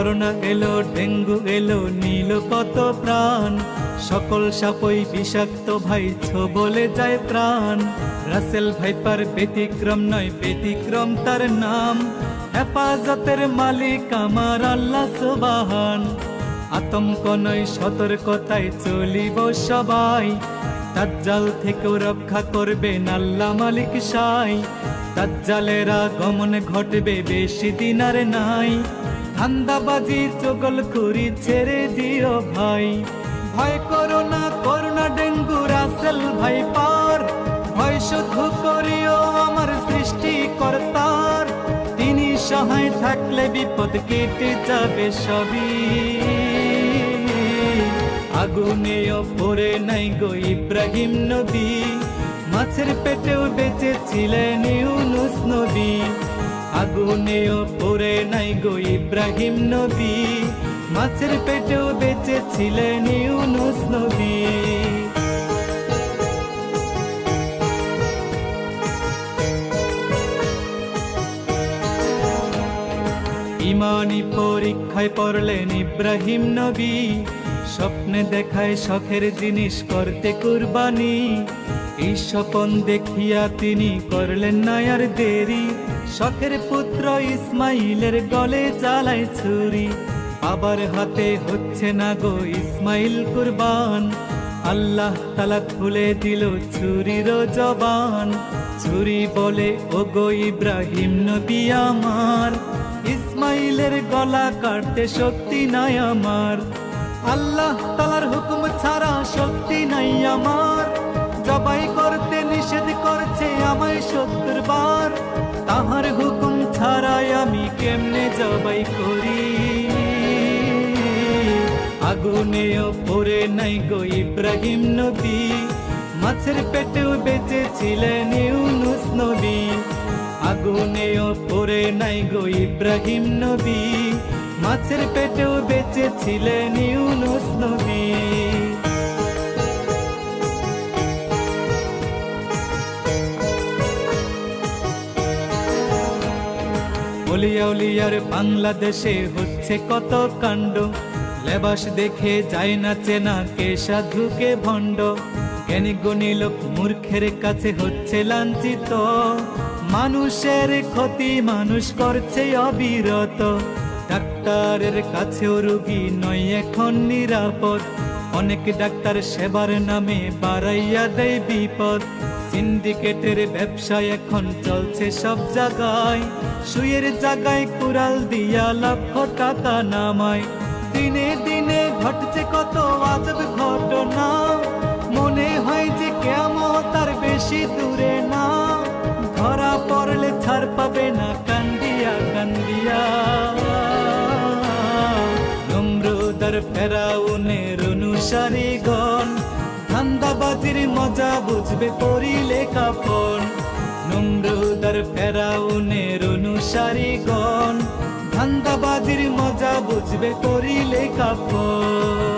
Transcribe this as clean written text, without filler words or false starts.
Corona এলো, dengue এলো, নীল কত প্রাণ। সকল সাপই বিষাক্ত ভাই, বলে যায় প্রাণ। রাসেল ভাইপার ব্যতিক্রম নয়, ব্যতিক্রম তার নাম। হেফাজতের মালিক আমার আল্লাহ সুবহান। আতঙ্ক নয়, সতর্কতায় চলিব সবাই। দাজ্জাল থেকেও রক্ষা করবেন আল্লাহ মালিক সাই। দাজ্জালের আগমন ঘটবে, বেশি দিন আর নাই। ধান্দাবাজি চগলখুরি ছেড়ে দিও ভাই। ভয় করো না, করোনা ডেঙ্গু রাসেল ভাইপার। ভয় শুধু করিও আমার সৃষ্টিকর্তার। তিনি সহায় থাকলে বিপদ কেটে যাবে সবই। আগুনেও পড়ে নাই গো ইব্রাহিম নবী। মাছের পেটেও বেঁচে ছিলেন ইউনুস নবী। আগুনেও পড়ে নাই গো ইব্রাহিম নবী। মাছের পেটেও বেঁচে ছিলেন ইউনুস নবী। ইমানি পরীক্ষায় পড়লেন ইব্রাহিম নবী। স্বপ্নে দেখায় শখের জিনিস করতে কুরবানি। এই স্বপন দেখিয়া তিনি করলেন না আর দেরি। শখের পুত্র ইসমাইলের গলে চালায় ছুরি। বাবার হাতে হচ্ছে না গো ইসমাইল কুরবান। আল্লাহ তাআলা খুলে দিল ছুরির জবান। ছুরি বলে, ও গো ইব্রাহিম নবী আমার, ইসমাইলের গলা কাটতে শক্তি নাই আমার। আল্লাহ তাআলার হুকুম ছাড়া শক্তি নাই আমার। জবাই করতে নিষেধ করছে আমায় ৭০ বার। তাহার হুকুম ছাড়াই আমি কেমনে জবাই করি। আগুনেও পড়ে নাই গো ইব্রাহিম নবী। মাছের পেটেও বেঁচে ছিলেন ইউনুস নবী। আগুনেও পড়ে নাই গো ইব্রাহিম নবী। মাছের পেটেও বেঁচে ছিলেন ইউনুস নবী। ওলিয়া উলিয়ার বাংলাদেশে হচ্ছে কত কাণ্ড। লেবাস দেখে যায় না চেনা, কে সাধু কে ভণ্ড। জ্ঞানী গুণী লোক মূর্খের কাছে হচ্ছে লাঞ্ছিত। মানুষের ক্ষতি মানুষ করছে অবিরত। ডাক্তারের কাছেও রোগী নয় এখন নিরাপদ। অনেক ডাক্তার সেবার নামে বাড়াইয়া দেয় বিপদ। সিন্ডিকেটের ব্যবসা এখন চলছে সব জায়গায়। সুয়ের জায়গায় কুড়াল দিয়া লক্ষ টাকা নামায়। দিনে দিনে ঘটছে কত আজব ঘটনা। মনে হয় যে কিয়ামত তার বেশি দূরে না। ধরা পড়লে ছাড় পাবে না কান্দিয়া কান্দিয়া। নমরুদার ফেরাউনের অনুসারীগণ, ধান্দাবাজির মজা বুঝবে পরিলে কাফন। নমরুদার ফেরাউনের অনুসারীগণ, ধান্দাবাজির মজা বুঝবে পরিলে কাফন।